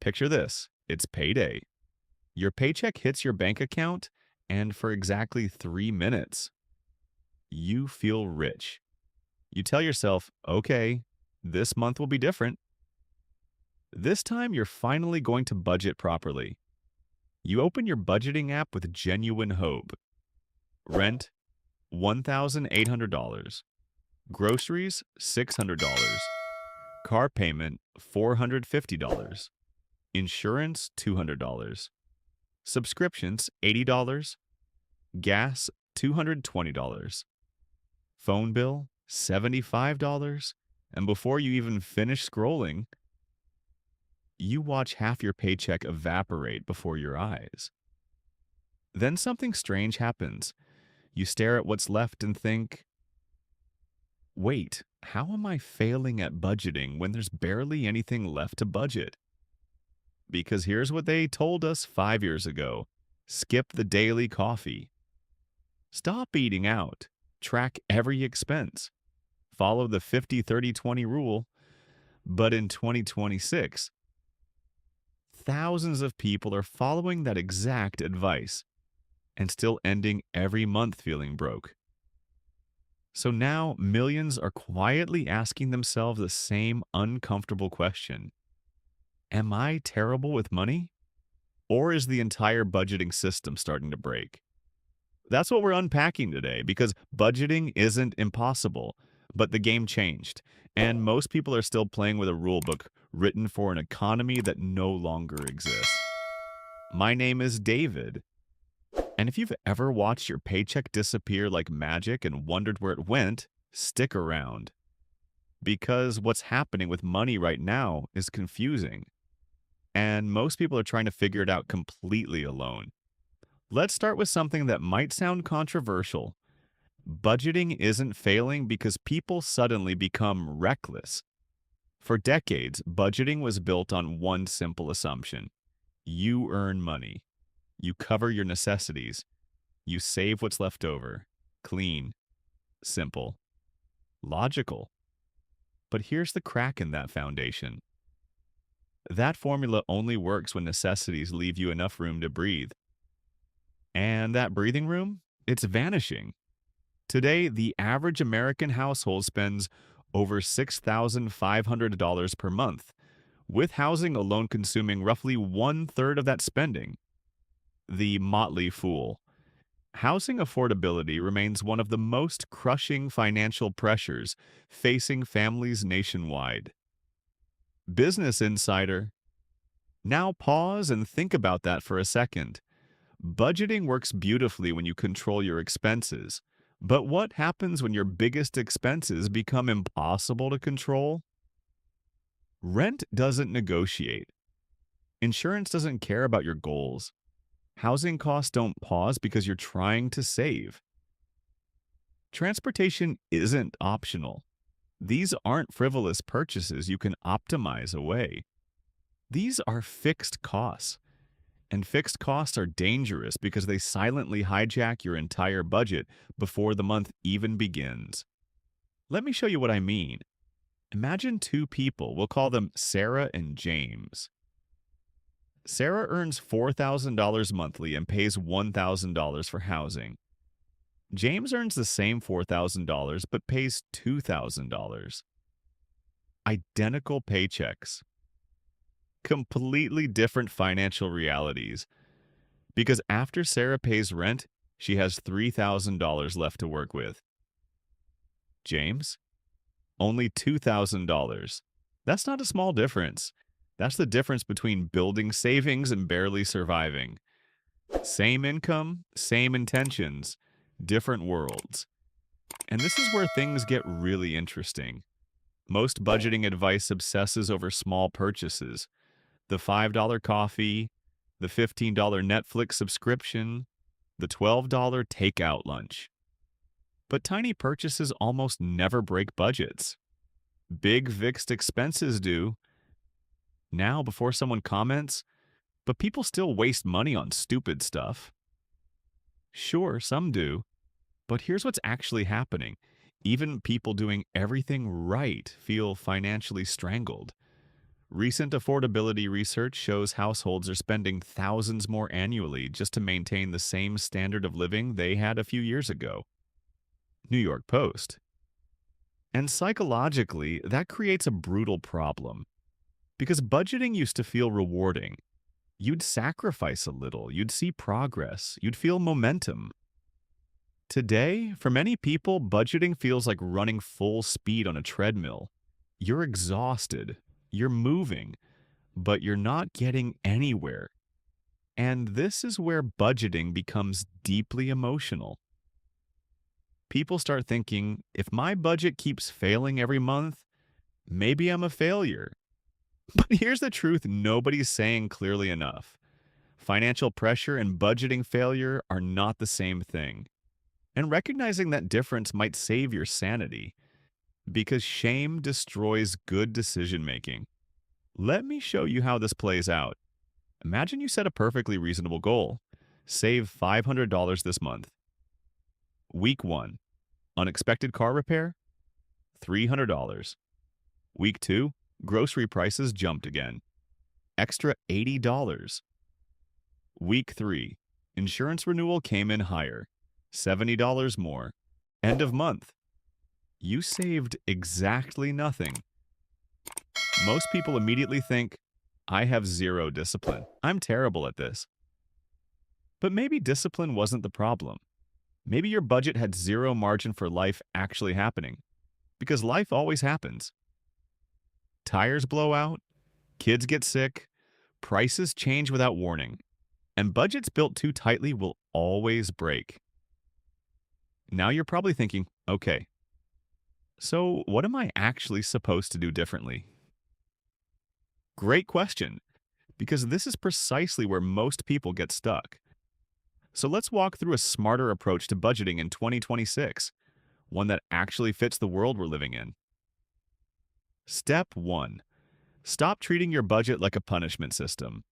Picture this. It's payday. Your paycheck hits your bank account, and for exactly 3 minutes, you feel rich. You tell yourself, okay, this month will be different. This time, you're finally going to budget properly. You open your budgeting app with genuine hope. Rent, $1,800. Groceries, $600. Car payment, $450. Insurance, $200. Subscriptions, $80. Gas, $220. Phone bill, $75. And before you even finish scrolling, you watch half your paycheck evaporate before your eyes. Then something strange happens. You stare at what's left and think, wait, how am I failing at budgeting when there's barely anything left to budget? Because here's what they told us 5 years ago: skip the daily coffee. Stop eating out. Track every expense. Follow the 50-30-20 rule. But in 2026, thousands of people are following that exact advice and still ending every month feeling broke. So now millions are quietly asking themselves the same uncomfortable question: am I terrible with money? Or is the entire budgeting system starting to break? That's what we're unpacking today, because budgeting isn't impossible, but the game changed, and most people are still playing with a rule book written for an economy that no longer exists. My name is David, and if you've ever watched your paycheck disappear like magic and wondered where it went, stick around. Because what's happening with money right now is confusing, and most people are trying to figure it out completely alone. Let's start with something that might sound controversial. Budgeting isn't failing because people suddenly become reckless. For decades, budgeting was built on one simple assumption: you earn money, you cover your necessities, you save what's left over. Clean, simple, logical. But here's the crack in that foundation. That formula only works when necessities leave you enough room to breathe. And that breathing room, it's vanishing. Today, the average American household spends over $6,500 per month, with housing alone consuming roughly one-third of that spending. The motley fool. Housing affordability remains one of the most crushing financial pressures facing families nationwide. Business Insider. Now pause and think about that for a second. Budgeting works beautifully when you control your expenses. But what happens when your biggest expenses become impossible to control? Rent doesn't negotiate. Insurance doesn't care about your goals. Housing costs don't pause because you're trying to save. Transportation isn't optional. These aren't frivolous purchases you can optimize away. These are fixed costs. And fixed costs are dangerous because they silently hijack your entire budget before the month even begins. Let me show you what I mean. Imagine two people, we'll call them Sarah and James. Sarah earns $4,000 monthly and pays $1,000 for housing. James earns the same $4,000 but pays $2,000. Identical paychecks. Completely different financial realities. Because after Sarah pays rent, she has $3,000 left to work with. James? Only $2,000. That's not a small difference. That's the difference between building savings and barely surviving. Same income, same intentions, different worlds. And this is where things get really interesting. Most budgeting advice obsesses over small purchases: the $5 coffee, the $15 Netflix subscription, the $12 takeout lunch. But tiny purchases almost never break budgets. Big fixed expenses do. Now, before someone comments, but people still waste money on stupid stuff. Sure, some do, but here's what's actually happening. Even people doing everything right feel financially strangled. Recent affordability research shows households are spending thousands more annually just to maintain the same standard of living they had a few years ago. New York Post. And psychologically, that creates a brutal problem. Because budgeting used to feel rewarding. You'd sacrifice a little, you'd see progress, you'd feel momentum. Today, for many people, budgeting feels like running full speed on a treadmill. You're exhausted, you're moving, but you're not getting anywhere. And this is where budgeting becomes deeply emotional. People start thinking, if my budget keeps failing every month, maybe I'm a failure. But here's the truth nobody's saying clearly enough. Financial pressure and budgeting failure are not the same thing. And recognizing that difference might save your sanity, because shame destroys good decision making. Let me show you how this plays out. Imagine you set a perfectly reasonable goal. Save $500 this month. Week 1. Unexpected car repair? $300. Week 2. Grocery prices jumped again. Extra $80. Week 3. Insurance renewal came in higher. $70 more. End of month. You saved exactly nothing. Most people immediately think, I have zero discipline. I'm terrible at this. But maybe discipline wasn't the problem. Maybe your budget had zero margin for life actually happening. Because life always happens. Tires blow out, kids get sick, prices change without warning, and budgets built too tightly will always break. Now you're probably thinking, okay, so what am I actually supposed to do differently? Great question, because this is precisely where most people get stuck. So let's walk through a smarter approach to budgeting in 2026, one that actually fits the world we're living in. Step 1. Stop treating your budget like a punishment system.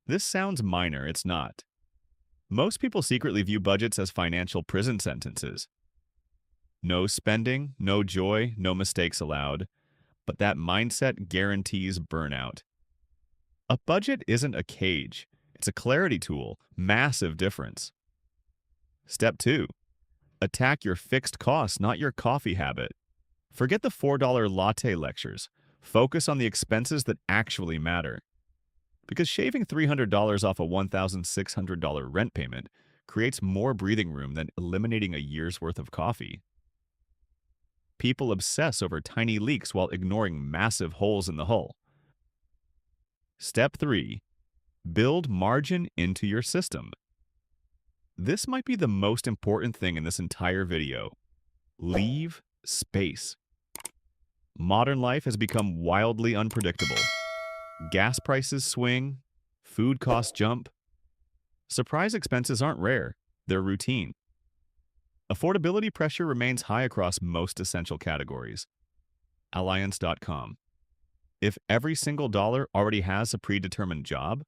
This sounds minor, it's not. Most people secretly view budgets as financial prison sentences. No spending, no joy, no mistakes allowed. But that mindset guarantees burnout. A budget isn't a cage. It's a clarity tool. Massive difference. Step 2. Attack your fixed costs, not your coffee habit. Forget the $4 latte lectures. Focus on the expenses that actually matter. Because shaving $300 off a $1,600 rent payment creates more breathing room than eliminating a year's worth of coffee. People obsess over tiny leaks while ignoring massive holes in the hull. Step 3. Build margin into your system. This might be the most important thing in this entire video. Leave space. Modern life has become wildly unpredictable. Gas prices swing, food costs jump. Surprise expenses aren't rare, they're routine. Affordability pressure remains high across most essential categories. Alliance.com. If every single dollar already has a predetermined job,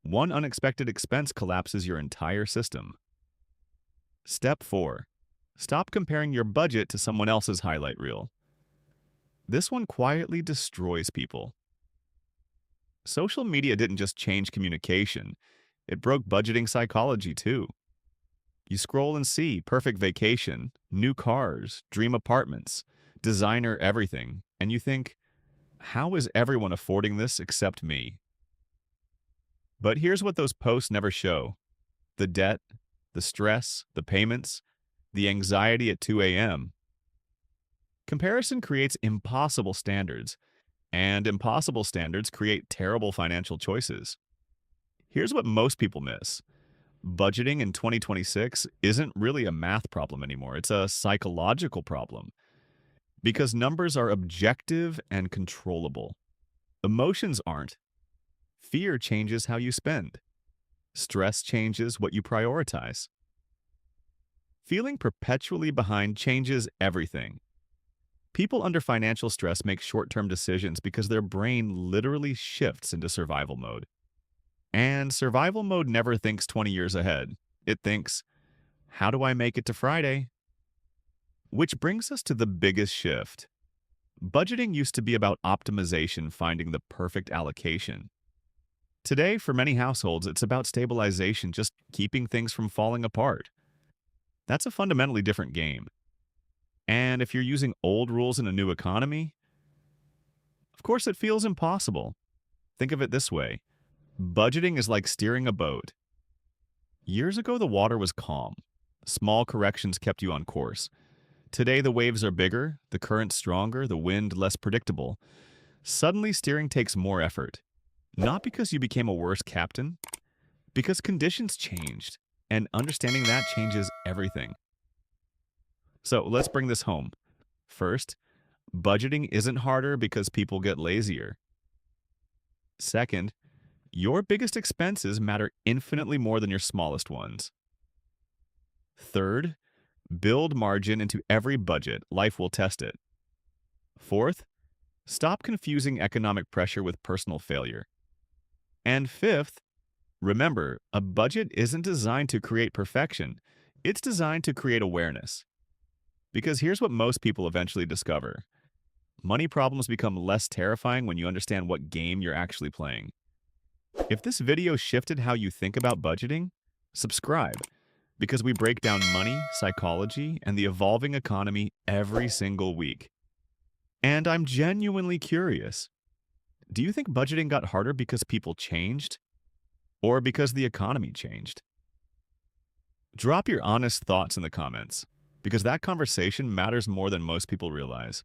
one unexpected expense collapses your entire system. Step 4. Stop comparing your budget to someone else's highlight reel. This one quietly destroys people. Social media didn't just change communication, it broke budgeting psychology too. You scroll and see perfect vacation, new cars, dream apartments, designer everything, and you think, how is everyone affording this except me? But here's what those posts never show. The debt, the stress, the payments, the anxiety at 2 a.m. Comparison creates impossible standards, and impossible standards create terrible financial choices. Here's what most people miss. Budgeting in 2026 isn't really a math problem anymore. It's a psychological problem. Because numbers are objective and controllable. Emotions aren't. Fear changes how you spend. Stress changes what you prioritize. Feeling perpetually behind changes everything. People under financial stress make short-term decisions because their brain literally shifts into survival mode. And survival mode never thinks 20 years ahead. It thinks, how do I make it to Friday? Which brings us to the biggest shift. Budgeting used to be about optimization, finding the perfect allocation. Today, for many households, it's about stabilization, just keeping things from falling apart. That's a fundamentally different game. And if you're using old rules in a new economy, of course it feels impossible. Think of it this way: budgeting is like steering a boat. Years ago, the water was calm. Small corrections kept you on course. Today, the waves are bigger, the current stronger, the wind less predictable. Suddenly, steering takes more effort. Not because you became a worse captain, because conditions changed. And understanding that changes everything. So let's bring this home. First, budgeting isn't harder because people get lazier. Second, your biggest expenses matter infinitely more than your smallest ones. Third, build margin into every budget. Life will test it. Fourth, stop confusing economic pressure with personal failure. And fifth, remember, a budget isn't designed to create perfection. It's designed to create awareness. Because here's what most people eventually discover: money problems become less terrifying when you understand what game you're actually playing. If this video shifted how you think about budgeting, subscribe, because we break down money, psychology, and the evolving economy every single week. And I'm genuinely curious. Do you think budgeting got harder because people changed, or because the economy changed? Drop your honest thoughts in the comments, because that conversation matters more than most people realize.